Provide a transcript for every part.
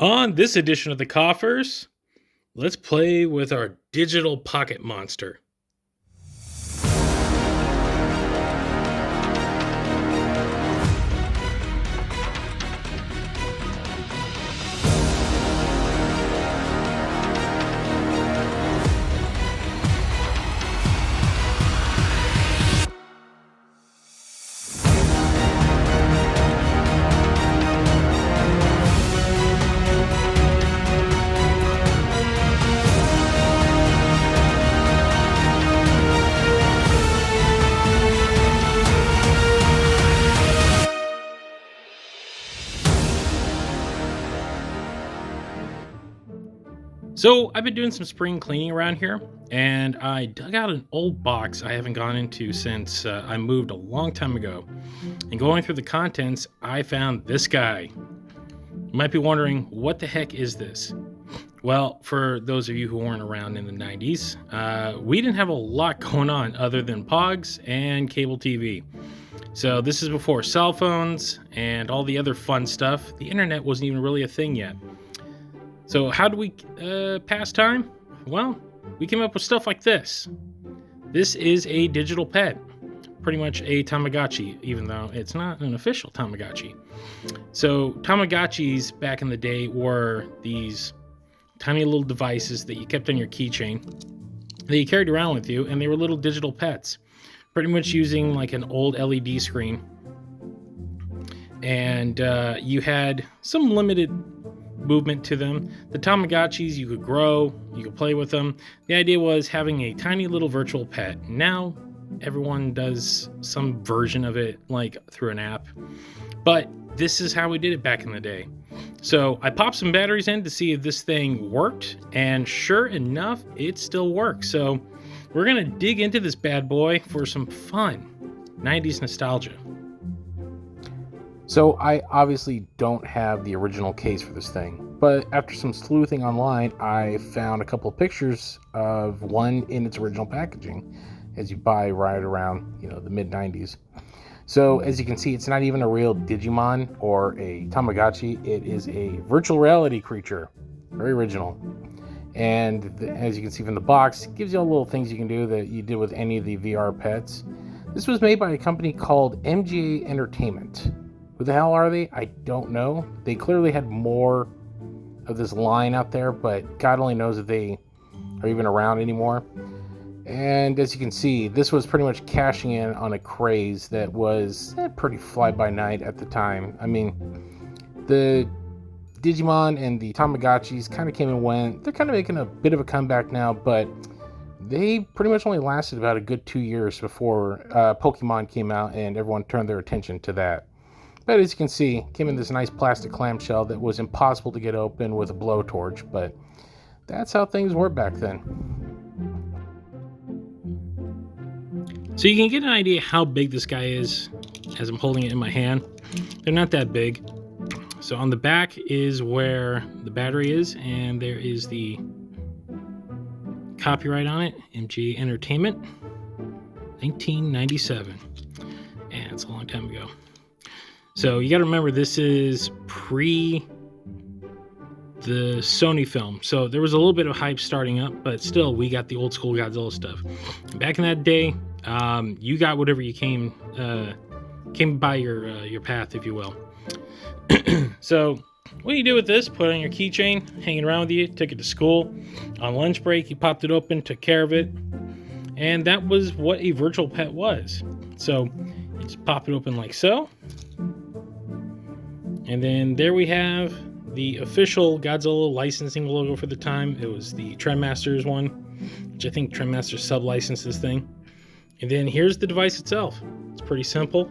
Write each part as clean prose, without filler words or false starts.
On this edition of the Koffers, let's play with our digital pocket monster. So, I've been doing some spring cleaning around here, and I dug out an old box I haven't gone into since I moved a long time ago. And going through the contents, I found this guy. You might be wondering, what the heck is this? Well, for those of you who weren't around in the 90s, we didn't have a lot going on other than Pogs and cable TV. So, this is before cell phones and all the other fun stuff. The internet wasn't even really a thing yet. So, how do we pass time? Well, we came up with stuff like this. This is a digital pet, pretty much a Tamagotchi, even though it's not an official Tamagotchi. So, Tamagotchis back in the day were these tiny little devices that you kept on your keychain that you carried around with you, and they were little digital pets, pretty much using like an old LED screen. And you had some limited movement to them. The Tamagotchis, you could grow, you could play with them. The idea was having a tiny little virtual pet. Now, everyone does some version of it, like through an app. But this is how we did it back in the day. So I popped some batteries in to see if this thing worked, and sure enough, it still works. So we're gonna dig into this bad boy for some fun 90s nostalgia. So I obviously don't have the original case for this thing, but after some sleuthing online, I found a couple of pictures of one in its original packaging, as you buy right around, the mid 90s. So as you can see, it's not even a real Digimon or a Tamagotchi. It is a virtual reality creature, very original. And as you can see from the box, it gives you all the little things you can do that you did with any of the VR pets. This was made by a company called MGA Entertainment. Who the hell are they? I don't know. They clearly had more of this line out there, but God only knows if they are even around anymore. And as you can see, this was pretty much cashing in on a craze that was pretty fly-by-night at the time. I mean, the Digimon and the Tamagotchis kind of came and went. They're kind of making a bit of a comeback now, but they pretty much only lasted about a good 2 years before Pokemon came out and everyone turned their attention to that. But as you can see, it came in this nice plastic clamshell that was impossible to get open with a blowtorch, but that's how things were back then. So you can get an idea how big this guy is as I'm holding it in my hand. They're not that big. So on the back is where the battery is, and there is the copyright on it, MG Entertainment, 1997. And it's a long time ago. So you got to remember, this is pre the Sony film. So there was a little bit of hype starting up, but still, we got the old school Godzilla stuff. Back in that day, you got whatever you came by your path, if you will. So what do you do with this? Put it on your keychain, hanging around with you, took it to school. On lunch break, you popped it open, took care of it. And that was what a virtual pet was. So you just pop it open like so. And then there we have the official Godzilla licensing logo for the time. It was the Trendmasters one, which I think Trendmasters sub-licensed this thing. And then here's the device itself. It's pretty simple.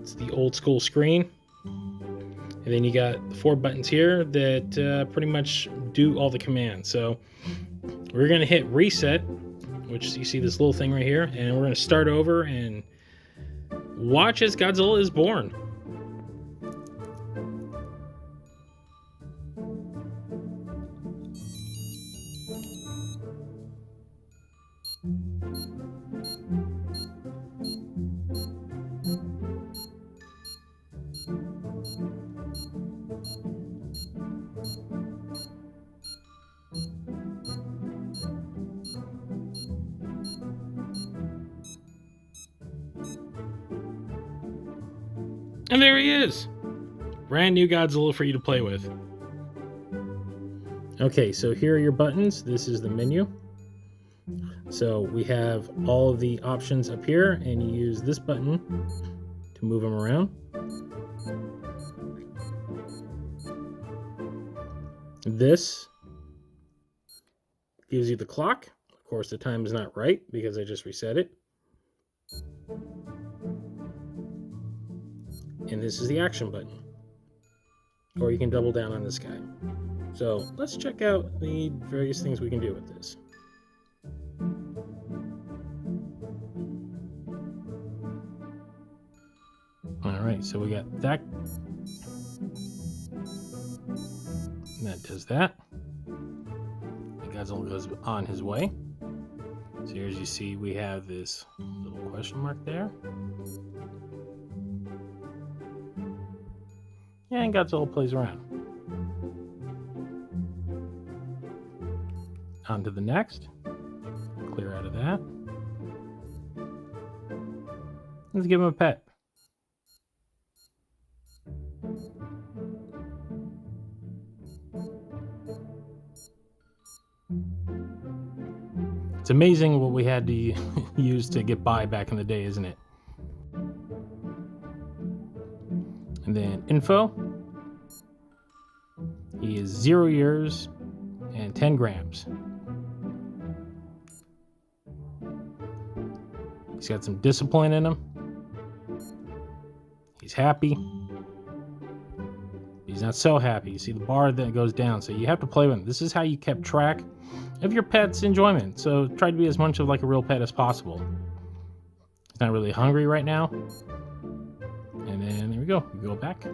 It's the old school screen. And then you got the 4 buttons here that pretty much do all the commands. So we're going to hit reset, which you see this little thing right here. And we're going to start over and watch as Godzilla is born. And there he is! Brand new Godzilla for you to play with. Okay, so here are your buttons. This is the menu. So we have all of the options up here, and you use this button to move them around. This gives you the clock. Of course, the time is not right because I just reset it. And this is the action button. Or you can double down on this guy. So let's check out the various things we can do with this. Alright, so we got that. And that does that. The Godzilla goes on his way. So here, as you see, we have this little question mark there. And Godzilla plays around. On to the next. Clear out of that. Let's give him a pet. It's amazing what we had to use to get by back in the day, isn't it? And then info. He is 0 years and 10 grams. He's got some discipline in him. He's happy. He's not so happy. You see the bar that goes down, so you have to play with him. This is how you kept track of your pet's enjoyment. So try to be as much of like a real pet as possible. He's not really hungry right now. And then there we go. We go back.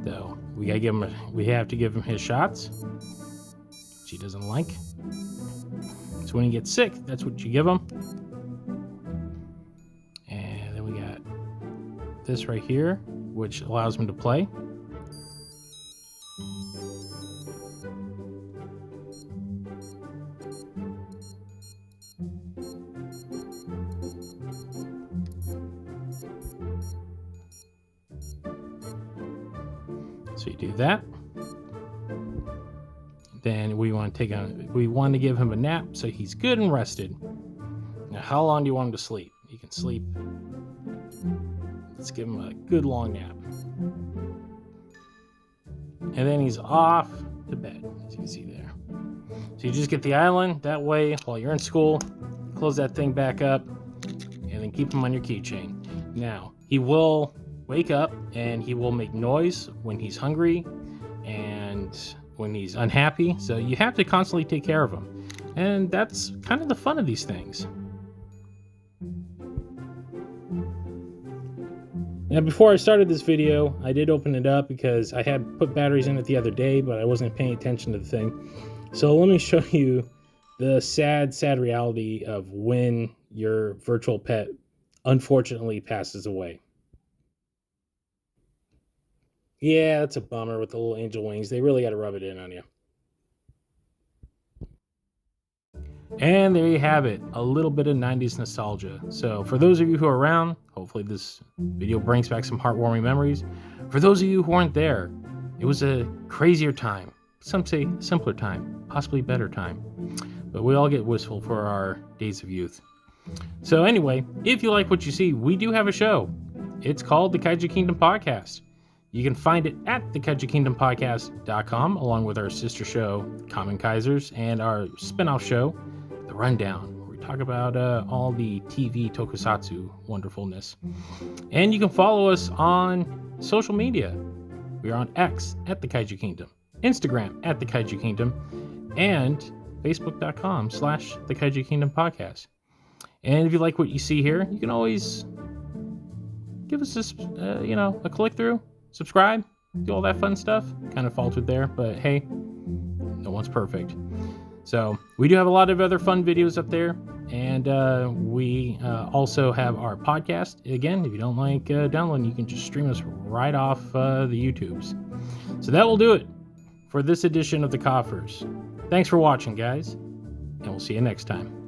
So we have to give him his shots, which he doesn't like. So when he gets sick, that's what you give him. And then we got this right here, which allows him to play. So you do that. Then we want to give him a nap so he's good and rested. Now, how long do you want him to sleep? He can sleep. Let's give him a good long nap. And then he's off to bed, as you can see there. So you just get the island. That way, while you're in school, close that thing back up, and then keep him on your keychain. Now, he will wake up and he will make noise when he's hungry and when he's unhappy. So you have to constantly take care of him. And that's kind of the fun of these things. Now, before I started this video, I did open it up because I had put batteries in it the other day, but I wasn't paying attention to the thing. So let me show you the sad reality of when your virtual pet unfortunately passes away. Yeah, that's a bummer with the little angel wings. They really got to rub it in on you. And there you have it, a little bit of 90s nostalgia. So for those of you who are around, hopefully this video brings back some heartwarming memories. For those of you who weren't there, it was a crazier time. Some say simpler time, possibly better time. But we all get wistful for our days of youth. So anyway, if you like what you see, we do have a show. It's called the Kaiju Kingdom Podcast. You can find it at thekaijukingdompodcast.com, along with our sister show, Common Kaisers, and our spin-off show, The Rundown, where we talk about all the TV tokusatsu wonderfulness. And you can follow us on social media. We are on X at The Kaiju Kingdom, Instagram at The Kaiju Kingdom, and Facebook.com/The Kaiju Kingdom Podcast. And if you like what you see here, you can always give us this, a click through. Subscribe, do all that fun stuff. Kind of faltered there, but hey, no one's perfect. So we do have a lot of other fun videos up there. And we also have our podcast. Again, if you don't like downloading, you can just stream us right off the YouTubes. So that will do it for this edition of the Koffers. Thanks for watching, guys, and we'll see you next time.